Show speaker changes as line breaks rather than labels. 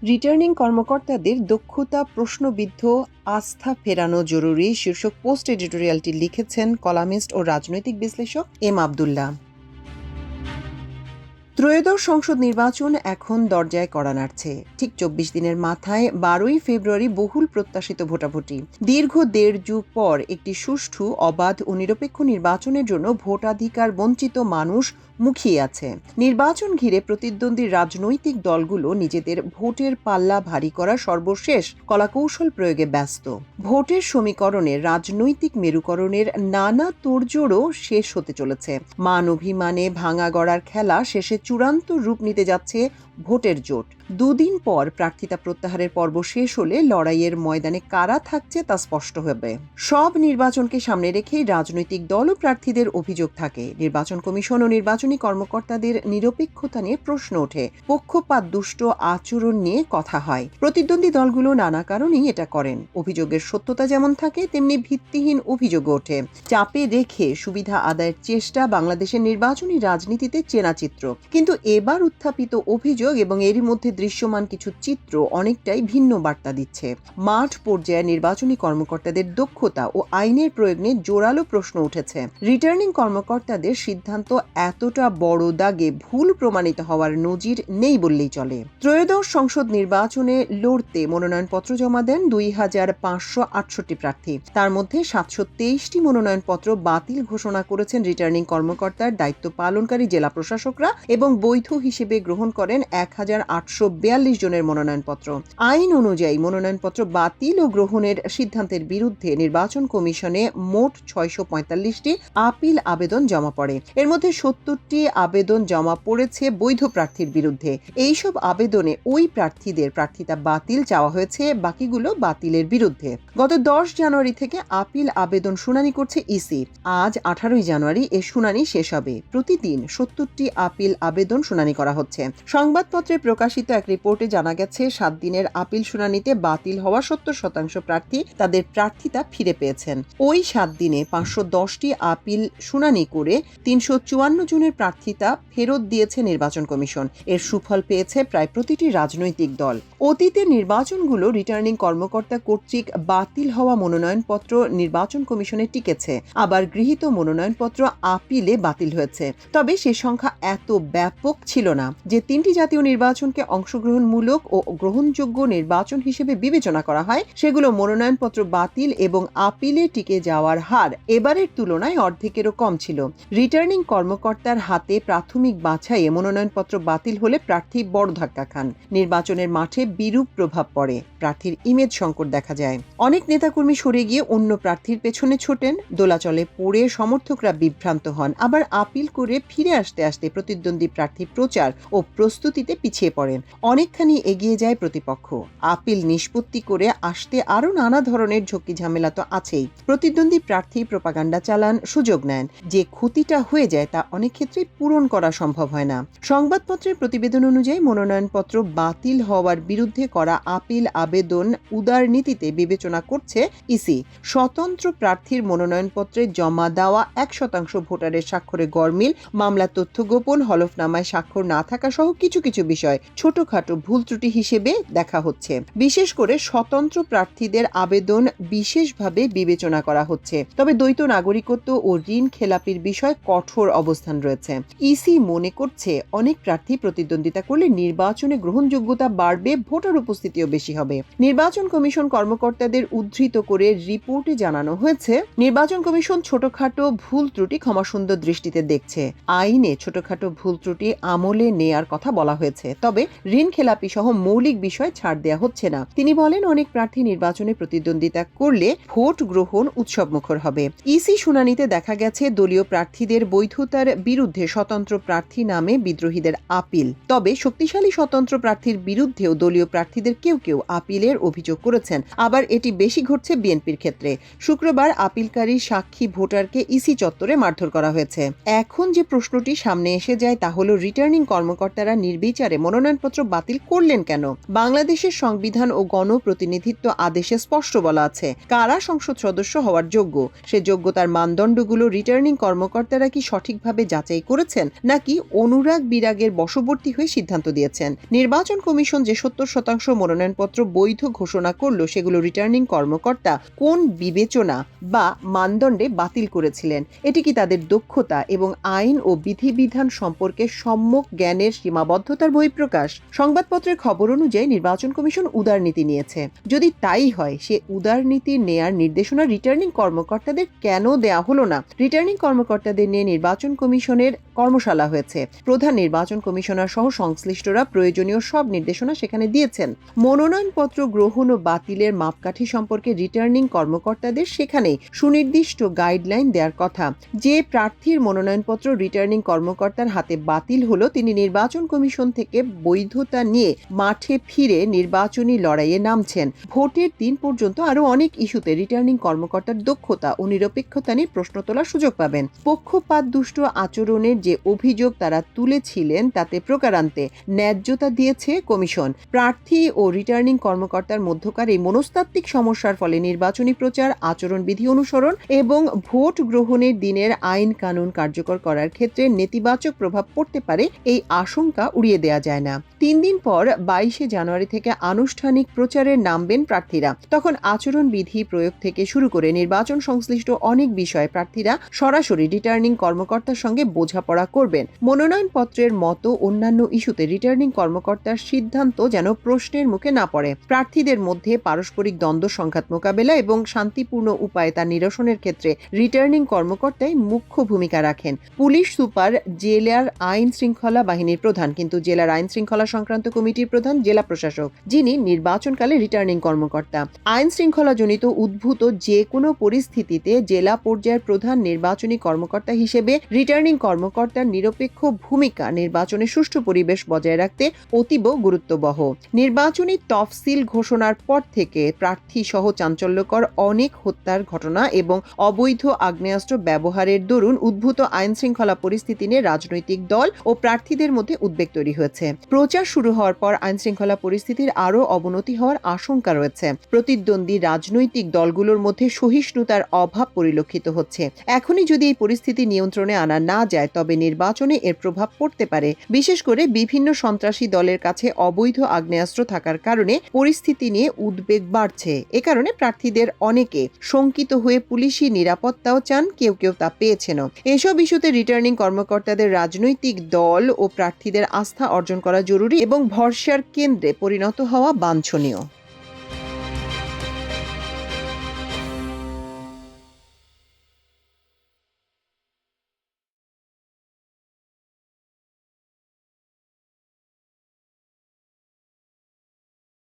Returning কর্মকর্তাদের দক্ষতা প্রশ্নবিদ্ধ, আস্থা ফেরানো জরুরি শীর্ষক পোস্ট এডিটোরিয়ালটি লিখেছেন কলামিস্ট ও রাজনৈতিক বিশ্লেষক এম আবদুল্লাহ। ত্রয়োদশ সংসদ নির্বাচন এখন দরজায় কড়া নাড়ছে। ঠিক ২৪ দিনের মাথায় ১২ই ফেব্রুয়ারি বহুল প্রত্যাশিত ভোটাভুটি। দীর্ঘ ১.৫ যুগ পর একটি সুষ্ঠু, অবাধ ও নিরপেক্ষ নির্বাচনের জন্য ভোটাধিকার বঞ্চিত মানুষ মুখিয়ে আছে। নির্বাচন ঘিরে প্রতিদ্বন্দ্বী রাজনৈতিক দলগুলো নিজেদের ভোটের পাল্লা ভারী করার সর্বশেষ কলাকৌশল প্রয়োগে ব্যস্ত। ভোটের সমীকরণে রাজনৈতিক মেরুকরণের নানা তোড়জোড়ও শেষ হতে চলেছে। মান অভিমানে ভাঙা গড়ার খেলা শেষে চূড়ান্ত রূপ নিতে যাচ্ছে ভোটের জোট। দুদিন পর প্রার্থিতা প্রত্যাহারের পর্ব শেষ হলে লড়াইয়ের ময়দানে কারা থাকছে তা স্পষ্ট হবে। সব নির্বাচনকে সামনে রেখেই রাজনৈতিক দল ও প্রার্থীদের অভিযোগ থাকে। নির্বাচন কমিশন ও নির্বাচনী কর্মকর্তাদের নিরপেক্ষতা নিয়ে প্রশ্ন ওঠে। পক্ষপাত দুষ্ট আচরণ নিয়ে কথা হয়। প্রতিদ্বন্দ্বী দলগুলো নানা কারণেই এটা করেন। অভিযোগের সত্যতা যেমন থাকে, তেমনি ভিত্তিহীন অভিযোগ ওঠে। চাপে রেখে সুবিধা আদায়ের চেষ্টা বাংলাদেশের নির্বাচনী রাজনীতিতে চেনা চিত্র। কিন্তু এবার উত্থাপিত অভিযোগ এবং এরই মধ্যে দৃশ্যমান কিছু চিত্র অনেকটাই ভিন্ন বার্তা দিচ্ছে। মাঠ পর্যায়ে নির্বাচনী কর্মকর্তাদের দক্ষতা ও আইনের প্রয়োগ নিয়ে জোরালো প্রশ্ন উঠেছে। রিটার্নিং কর্মকর্তাদের সিদ্ধান্ত এতটা বড় দাগে ভুল প্রমাণিত হওয়ার নজির নেই বললেই চলে। ত্রয়োদশ সংসদ নির্বাচনে লড়তে মনোনয়নপত্র জমা দেন ২,৫৬৮ প্রার্থী। তার মধ্যে ৭২৩টি মনোনয়নপত্র বাতিল ঘোষণা করেছেন রিটার্নিং কর্মকর্তার দায়িত্ব পালনকারী জেলা প্রশাসকরা এবং বৈধ হিসেবে গ্রহণ করেন ১,৮৪২ জনের মনোনয়নপত্র। আইন অনুযায়ী মনোনয়নপত্র বাতিল ও গ্রহণের সিদ্ধান্তের বিরুদ্ধে নির্বাচন কমিশনে মোট ৬৪৫টি আপিল আবেদন জমা পড়ে। এর মধ্যে ৭০টি আবেদন জমা পড়েছে বৈধ প্রার্থীর বিরুদ্ধে। এইসব আবেদনে ওই প্রার্থীদের প্রার্থিতা বাতিল চাওয়া হয়েছে, বাকিগুলো বাতিলের বিরুদ্ধে। গত ১০ জানুয়ারি থেকে আপিল আবেদন শুনানি করছে ইসি। আজ ১৮ জানুয়ারি এ শুনানি শেষ হবে। প্রতিদিন ৭০টি আপিল আবেদন শুনানি করা হচ্ছে। সংবাদপত্রে প্রকাশিত এক রিপোর্টে জানা গেছে, ৭ দিনের আপিল শুনানিতে বাতিল হওয়া ৭০% প্রার্থী তাদের প্রার্থিতা ফিরে পেয়েছেন। ওই ৭ দিনে ৫১০টি আপিল শুনানি করে ৩৫৪ জনের প্রার্থিতা ফেরত দিয়েছে নির্বাচন কমিশন। এর সুফল পেয়েছে প্রায় প্রতিটি রাজনৈতিক দল। অতীতে নির্বাচনগুলো রিটার্নিং কর্মকর্তা কর্তৃক বাতিল হওয়া মনোনয়নপত্র নির্বাচন কমিশনে টিকেছে, আবার গৃহীত মনোনয়নপত্র আপিলে বাতিল হয়েছে। তবে সে সংখ্যা এত ব্যাপক ছিল না। যে ৩টি জাতীয় নির্বাচনকে অংশগ্রহণমূলক ও গ্রহণযোগ্য নির্বাচন হিসেবে বিবেচনা করা হয়, সেগুলো মনোনয়নপত্র বাতিল এবং আপিলে টিকে যাওয়ার হার এবারের তুলনায় অর্ধেকেরও কম ছিল। রিটার্নিং কর্মকর্তার হাতে প্রাথমিক বাছাইয়ে মনোনয়নপত্র বাতিল হলে প্রার্থী বড় ধাক্কা খান। নির্বাচনের মাঠে বিরূপ প্রভাব পড়ে। প্রার্থীর ইমেজ সংকট দেখা যায়। অনেক নেতাকর্মী সরে গিয়ে অন্য প্রার্থীর পেছনে ছোটেন। দোলাচলে পড়ে সমর্থকরা বিভ্রান্ত হন। আবার আপিল করে ফিরে আসতে আসতে প্রতিদ্বন্দ্বী প্রার্থী প্রচার ও প্রস্তুতিতে পিছিয়ে পড়েন। অনেকখানি এগিয়ে যায় প্রতিপক্ষ। আপিল নিষ্পত্তি করে আসতে আরো নানা ধরনের ঝক্কি ঝামেলা তো আছেই। প্রতিদ্বন্দ্বী প্রার্থী প্রোপাগান্ডা চালান, সুযোগ নেন। যে ক্ষতিটা হয়ে যায় তা অনেক ক্ষেত্রে পূরণ করা সম্ভব হয় না। সংবাদপত্রের প্রতিবেদন অনুযায়ী মনোনয়নপত্র বাতিল হওয়ার বিরুদ্ধে করা আপিল আবেদন উদার নীতিতে বিবেচনা করছে ইসি। স্বতন্ত্র প্রার্থীর মনোনয়নপত্রে জমা দেওয়া ১% ভোটারের স্বাক্ষরে গরমিল, মামলা তথ্য গোপন, হলফনামায় স্বাক্ষর না থাকা সহ কিছু কিছু বিষয় ছোটখাটো ভুল ত্রুটি হিসেবে দেখা হচ্ছে। বিশেষ করে স্বতন্ত্র প্রার্থীদের আবেদন বিশেষভাবে বিবেচনা করা হচ্ছে। তবে দ্বৈত নাগরিকত্ব ও ঋণ খেলাপির বিষয় কঠোর অবস্থান রয়েছে। ইসি মনে করছে অনেক প্রার্থী প্রতিদ্বন্দ্বিতা করলে নির্বাচনে গ্রহণযোগ্যতা বাড়বে, ভোটার উপস্থিতিও বেশি হবে। নির্বাচন কমিশন কর্মকর্তাদের উদ্ধৃত করে রিপোর্টে জানানো হয়েছে, নির্বাচন কমিশন ছোটখাটো ভুল ত্রুটি ক্ষমাসুন্দর দৃষ্টিতে দেখছে। আইনে ছোটখাটো ভুল ত্রুটি আমলে নেয়ার কথা বলা হয়েছে, তবে ঋণ খেলাপি সহ মৌলিক বিষয় ছাড় দেয়া হচ্ছে না। তিনি বলেন, অনেক প্রার্থী নির্বাচনে প্রতিদ্বন্দ্বিতা করলে ভোট গ্রহণ উৎসবমুখর হবে। ইসি শুনানিতে দেখা গেছে, দলীয় প্রার্থীদের বৈধতার বিরুদ্ধে স্বতন্ত্র প্রার্থী নামে বিদ্রোহীদের আপিল। তবে শক্তিশালী স্বতন্ত্র প্রার্থীর বিরুদ্ধেও দলীয় প্রার্থীদের কেউ কেউ আপিলের অভিযোগ করেছেন। আবার এটি বেশি ঘটছে বিএনপির ক্ষেত্রে। শুক্রবার আপিলকারী সাক্ষী ভোটারকে ইসি চত্বরে মারধর করা হয়েছে। এখন যে প্রশ্নটি সামনে এসে যায় তা হলো, রিটার্নিং কর্মকর্তারা নির্বিচারে মনোনয়নপত্র বাতিল করলেন কেন? বাংলাদেশের সংবিধান ও গণপ্রতিনিধিত্ব আদেশে স্পষ্ট বলা আছে, কারা সংসদ সদস্য হওয়ার যোগ্য। সে যোগ্যতার মানদণ্ডগুলো রিটার্নিং কর্মকর্তারা কি সঠিকভাবে যাচাই করেছেন নাকি অনুরাগ বিরাগের বশবর্তী হয়ে সিদ্ধান্ত দিয়েছেন। নির্বাচন কমিশন যে 70% মনোনয়নপত্র বৈধ ঘোষণা করল সেগুলো রিটার্নিং কর্মকর্তা কোন বিবেচনা বা মানদণ্ডে বাতিল করেছিলেন? এটি কি তাদের দক্ষতা এবং আইন ও বিধিবিধান সম্পর্কে সম্যক জ্ঞানের সীমাবদ্ধতার বহিঃপ্রকাশ? সংবাদপত্রের খবর অনুযায়ী নির্বাচন কমিশন উদারনীতি নিয়েছে। যদি তাই হয়, সে উদারনীতি নেয়ার নির্দেশনা রিটার্নিং কর্মকর্তাদের কেন দেয়া হলো না? রিটার্নিং কর্মকর্তাদের নিয়ে নির্বাচন কমিশনের কর্মশালা হয়েছে। প্রধান নির্বাচন কমিশনার সহ সংশ্লিষ্টরা প্রয়োজনীয় সব নির্দেশনা সেখানে দিয়েছেন। মনোনয়নপত্র গ্রহণ ও বাতিলের মাপকাঠি সম্পর্কে রিটার্নিং কর্মকর্তাদের সেখানে সুনির্দিষ্ট গাইডলাইন দেওয়ার কথা। যে প্রার্থীর মনোনয়নপত্র রিটার্নিং কর্মকর্তার হাতে বাতিল হলো, তিনি নির্বাচন কমিশন থেকে বৈধতা নিয়ে মাঠে ফিরে নির্বাচনী লড়াইয়ে নামছেন। ভোটের দিন পর্যন্ত আরো অনেক ইস্যুতে রিটার্নিং কর্মকর্তার দক্ষতা ও নিরপেক্ষতা নিয়ে প্রশ্ন তোলার সুযোগ পাবেন। পক্ষপাতদুষ্ট আচরণের যে অভিযোগ তারা তুলেছিলেন তাতে প্রকারান্তে ন্যায্যতা দিয়েছে কমিশন। প্রার্থী ও রিটার্নিং কর্মকর্তার মধ্যকার এই মনস্তাত্ত্বিক সমস্যার ফলে নির্বাচনী প্রচার, আচরণবিধি অনুসরণ এবং ভোট গ্রহণের দিনের আইন কানুন কার্যকর করার ক্ষেত্রে নেতিবাচক প্রভাব পড়তে পারে, এই আশঙ্কা উড়িয়ে দেওয়া যায় না। 3 দিন পর 22 জানুয়ারি থেকে আনুষ্ঠানিক প্রচারে নামবেন প্রার্থীরা। তখন আচরণবিধি প্রয়োগ থেকে শুরু করে নির্বাচন সংশ্লিষ্ট অনেক বিষয়ে প্রার্থীরা সরাসরি রিটার্নিং কর্মকর্তার সঙ্গে বোঝাপড়া করবেন। মনোনয়নপত্রের মতো অন্যান্য ইস্যুতে রিটার্নিং কর্মকর্তার সিদ্ধান্ত যেন প্রশ্নের মুখে না পড়ে। প্রার্থীদের মধ্যে পারস্পরিক দ্বন্দ্ব সংঘাত মোকাবেলা এবং শান্তিপূর্ণ উপায়ে তা নিরসনের ক্ষেত্রে রিটার্নিং কর্মকর্তাই মুখ্য ভূমিকা রাখেন। পুলিশ সুপার জেলার আইন শৃঙ্খলা বাহিনীর প্রধান, কিন্তু জেলার আইন শৃঙ্খলা সংক্রান্ত কমিটির প্রধান জেলা প্রশাসক, যিনি নির্বাচনকালে রিটার্নিং কর্মকর্তা। আইন শৃঙ্খলাজনিত উদ্ভূত যে কোনো পরিস্থিতিতে জেলা পর্যায়ের প্রধান নির্বাচনী কর্মকর্তা হিসেবে রিটার্নিং কর্মকর্তার নিরপেক্ষ ভূমিকা নির্বাচনের সুষ্ঠু পরিবেশ বজায় রাখতে অতীব গুরুত্ববহ। নির্বাচনী তফসিল ঘোষণার পর থেকে প্রার্থী সহ চাঞ্চল্যকর অনেক হত্যার ঘটনা এবং অবৈধ আগ্নেয়াস্ত্র ব্যবহারের দরুন উদ্ভূত আইন শৃঙ্খলা পরিস্থিতি নিয়ে রাজনৈতিক দল ও প্রার্থীদের মধ্যে উদ্বেগ তৈরি হয়েছে। প্রচার শুরু হওয়ার পর আইন শৃঙ্খলা পরিস্থিতির আরও অবনতি হওয়ার আশঙ্কা রয়েছে। প্রতিদ্বন্দ্বী রাজনৈতিক দলগুলোর মধ্যে সহিষ্ণুতার অভাব পরিলক্ষিত হচ্ছে। এখনই যদি এই পরিস্থিতি নিয়ন্ত্রণে আনা না যায়, তবে নির্বাচনে এর প্রভাব পড়তে পারে। বিশেষ করে বিভিন্ন সন্ত্রাসী দলের কাছে অবৈধ আগ্নেয়াস্ত্র থাকার কারণে পরিস্থিতি নিয়ে উদ্বেগ বাড়ছে। এ কারণে প্রার্থীদের অনেকে শঙ্কিত হয়ে পুলিশি নিরাপত্তাও চান, কেউ কেউ তা পেয়েছেনও। এসব ইস্যুতে রিটার্নিং কর্মকর্তাদের রাজনৈতিক দল ও প্রার্থীদের আস্থা অর্জন করা জরুরি এবং ভরসার কেন্দ্রে পরিণত হওয়া বাঞ্ছনীয়।